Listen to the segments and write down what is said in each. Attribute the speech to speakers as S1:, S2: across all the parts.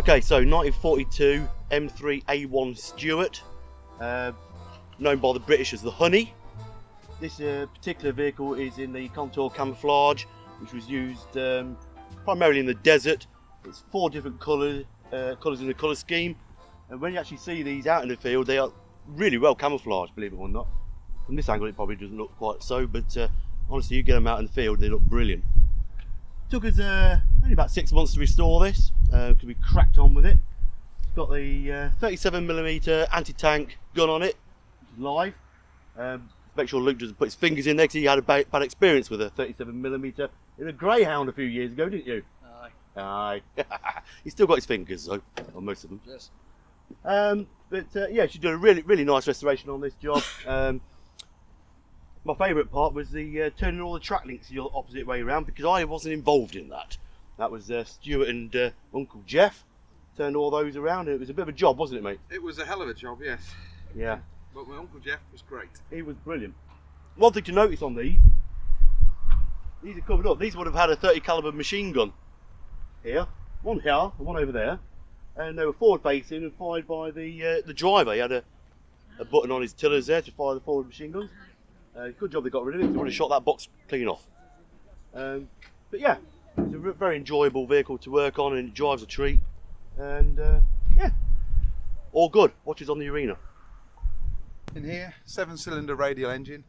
S1: Okay, so 1942 M3A1 Stuart, known by the British as the Honey. This particular vehicle is in the contour camouflage, which was used primarily in the desert. It's 4 different colours in the colour scheme, and when you actually see these out in the field, they are really well camouflaged, believe it or not. From this angle it probably doesn't look quite so, but honestly, you get them out in the field, they look brilliant. Took us only about 6 months to restore this, because we cracked on with it. It's got the 37mm anti-tank gun on it, which is live. Make sure Luke doesn't put his fingers in there, because he had a bad experience with a 37mm in a Greyhound a few years ago, didn't you? Aye. He's still got his fingers though, on most of them. Yes. Yeah, she did a really nice restoration on this job. My favourite part was the turning all the track links the opposite way around, because I wasn't involved in that. That was Stuart and Uncle Jeff turned all those around, and it was a bit of a job, wasn't it, mate?
S2: It was a hell of a job, yes.
S1: Yeah.
S2: But my Uncle Jeff was great.
S1: He was brilliant. One thing to notice on these are covered up. These would have had a 30 caliber machine gun here, one here and one over there, and they were forward facing and fired by the driver. He had a button on his tillers there to fire the forward machine guns. Good job they got rid of it. They would have shot that box clean off. But yeah, it's a very enjoyable vehicle to work on, and it drives a treat. And yeah, all good. Watch us on the arena.
S2: In here, 7-cylinder radial engine.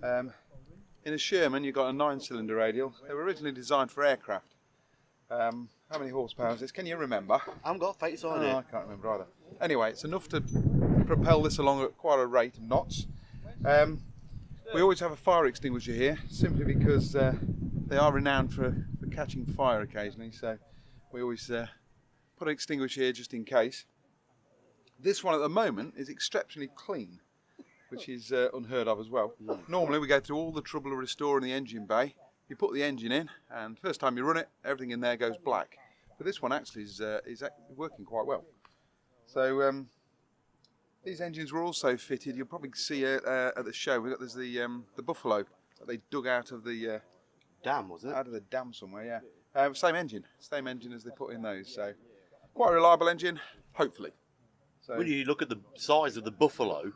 S2: In a Sherman, you've got a 9-cylinder radial. They were originally designed for aircraft. How many horsepower is this? Can you remember?
S1: I haven't got a face on it.
S2: I can't remember either. Anyway, it's enough to propel this along at quite a rate of knots. We always have a fire extinguisher here, simply because they are renowned for catching fire occasionally, so we always put an extinguisher here just in case. This one at the moment is exceptionally clean, which is unheard of as well. Normally we go through all the trouble of restoring the engine bay. You put the engine in, and first time you run it, everything in there goes black. But this one actually is working quite well. So these engines were also fitted. You'll probably see at the show. There's the Buffalo that they dug out of the
S1: dam, wasn't it?
S2: Out of the dam somewhere, yeah. Same engine as they put in those. So quite a reliable engine, hopefully. So
S1: when you look at the size of the Buffalo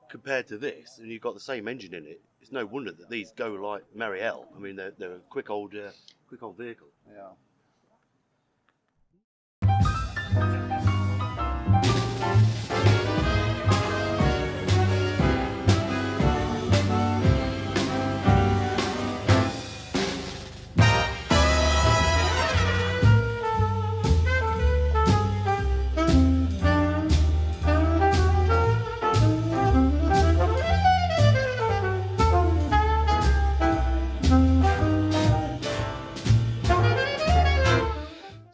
S1: compared to this, and you've got the same engine in it, it's no wonder that these go like merry hell. I mean, they're a quick old vehicle.
S2: Yeah.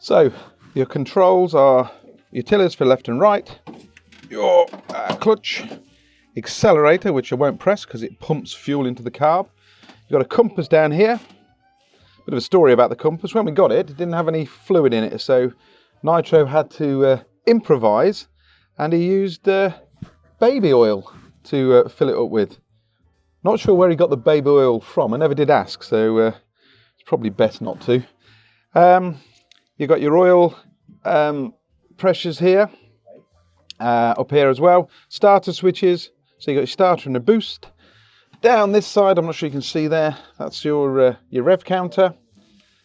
S2: So your controls are your tillers for left and right, your clutch, accelerator, which I won't press because it pumps fuel into the carb. You've got a compass down here. Bit of a story about the compass. When we got it, it didn't have any fluid in it, so Nitro had to improvise, and he used baby oil to fill it up with. Not sure where he got the baby oil from. I never did ask, so it's probably best not to. You've got your oil pressures here, up here as well. Starter switches, so you've got your starter and a boost. Down this side, I'm not sure you can see there, that's your rev counter,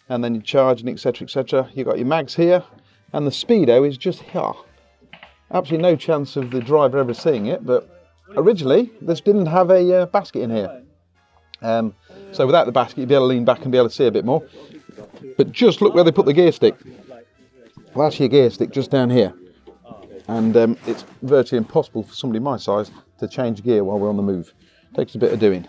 S2: and then your charging, etc, etc. You've got your mags here, and the speedo is just here. Absolutely no chance of the driver ever seeing it, but originally this didn't have a basket in here. So without the basket, you'd be able to lean back and be able to see a bit more. But just look where they put the gear stick. Well, that's your gear stick just down here. And it's virtually impossible for somebody my size to change gear while we're on the move. Takes a bit of doing.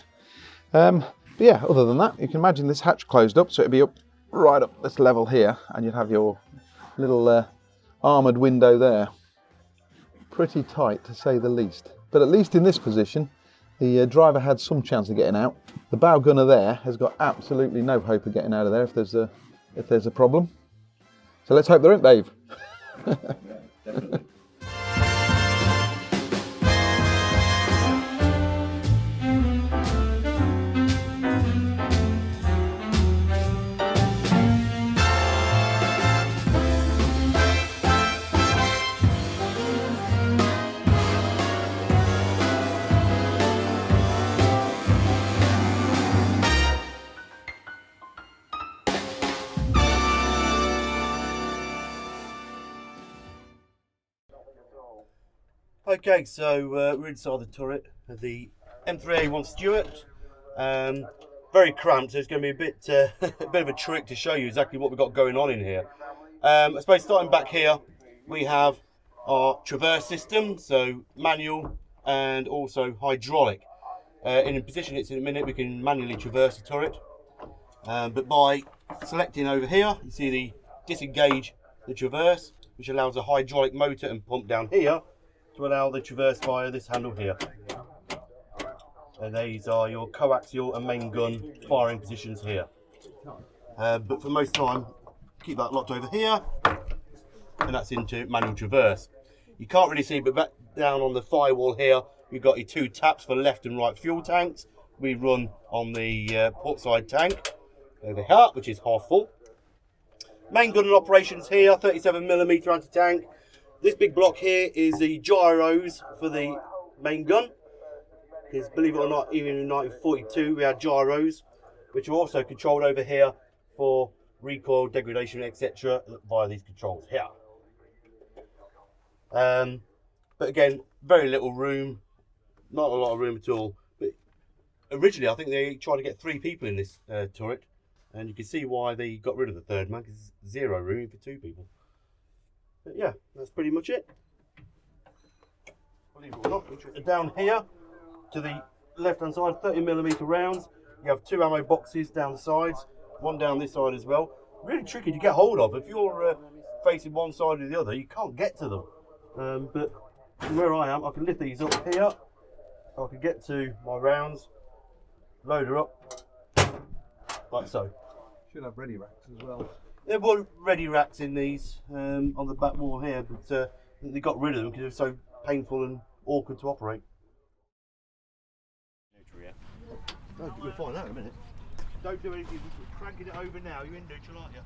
S2: But yeah, other than that, you can imagine this hatch closed up, so it'd be up right up this level here, and you'd have your little armoured window there. Pretty tight, to say the least. But at least in this position, the driver had some chance of getting out. The bow gunner there has got absolutely no hope of getting out of there if there's a problem. So let's hope there ain't, Dave.
S1: Okay, so we're inside the turret of the M3A1 Stuart. Very cramped, so it's going to be a bit of a trick to show you exactly what we've got going on in here. I suppose starting back here, we have our traverse system, so manual and also hydraulic. In a position it's in a minute, we can manually traverse the turret. But by selecting over here, you see the disengage the traverse, which allows a hydraulic motor and pump down here to allow the traverse via this handle here. And these are your coaxial and main gun firing positions here. But for most time, keep that locked over here, and that's into manual traverse. You can't really see, but back down on the firewall here, you've got your 2 taps for left and right fuel tanks. We run on the port side tank over here, which is half full. Main gun and operations here, 37mm anti-tank. This big block here is the gyros for the main gun. Because believe it or not, even in 1942 we had gyros, which are also controlled over here for recoil, degradation, etc. via these controls here. But again, very little room, not a lot of room at all. But originally I think they tried to get 3 people in this turret, and you can see why they got rid of the 3rd man, because there's 0 room for 2 people. But yeah, that's pretty much it. Believe it or not, down here to the left hand side, 30mm rounds. You have 2 ammo boxes down the sides, 1 down this side as well. Really tricky to get hold of. If you're facing one side or the other, you can't get to them. But from where I am, I can lift these up here. I can get to my rounds, load her up, like so.
S2: Should have ready racks as well.
S1: There were ready racks in these on the back wall here, but they got rid of them because they were so painful and awkward to operate. You'll find out in a minute. Don't do anything, you're cranking it over now. You're in neutral, aren't you?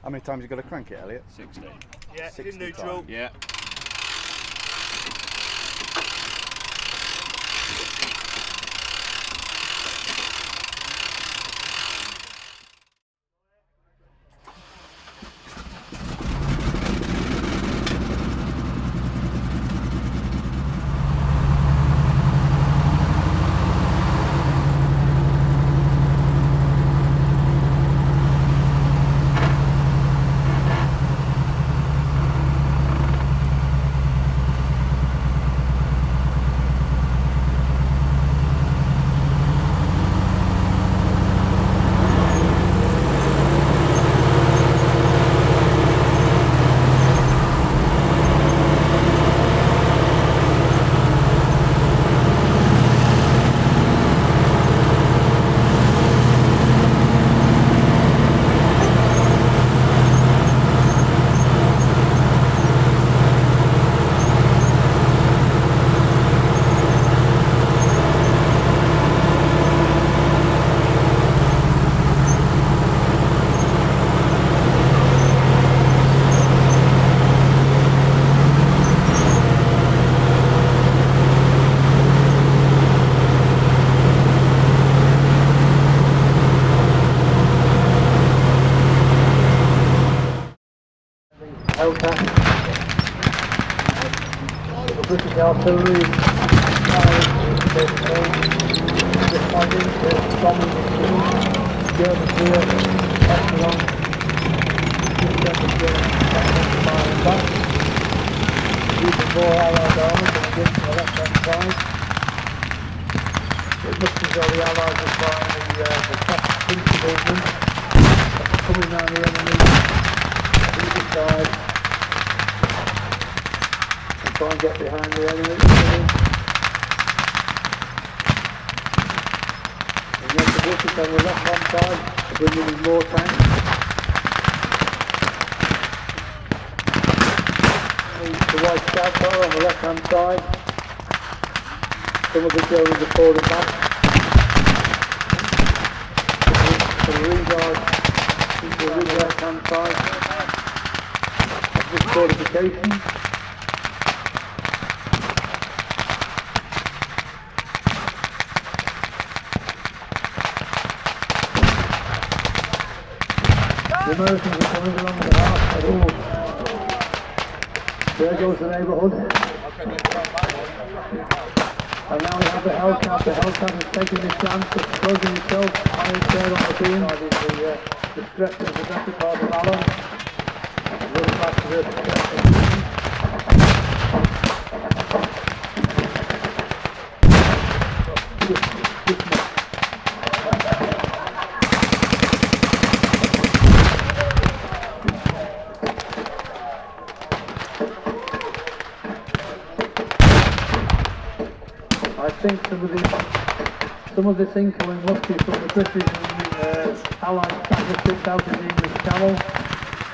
S3: How many times you got to crank it, Elliot?
S4: 60.
S1: Yeah,
S3: 60
S1: in neutral.
S3: times.
S4: Yeah.
S5: British artillery responding to bombing German here, Epsilon, back. Using more Allied army than against the left hand side. It looks as though the Allies are trying the fast pinch movement coming down the enemy either side. Try and get behind the enemy. And then the British on the left hand side are bringing in more tanks. The white scout car on the left hand side. Some of the Germans are falling back. The Marine Guard into the left hand side of this fortification. The Americans are coming along the half at all. There goes the neighbourhood. And now we have the Hellcat. The Hellcat is taking the chance of exposing itself on its head on the beam. The stretch of the better part of Alan. Really back to the stretch. I think some of this incoming must be from the British and Allied tanker ships out in the English Channel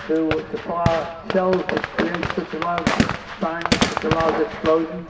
S5: to fire shells that create such a loud bang, such a loud explosion.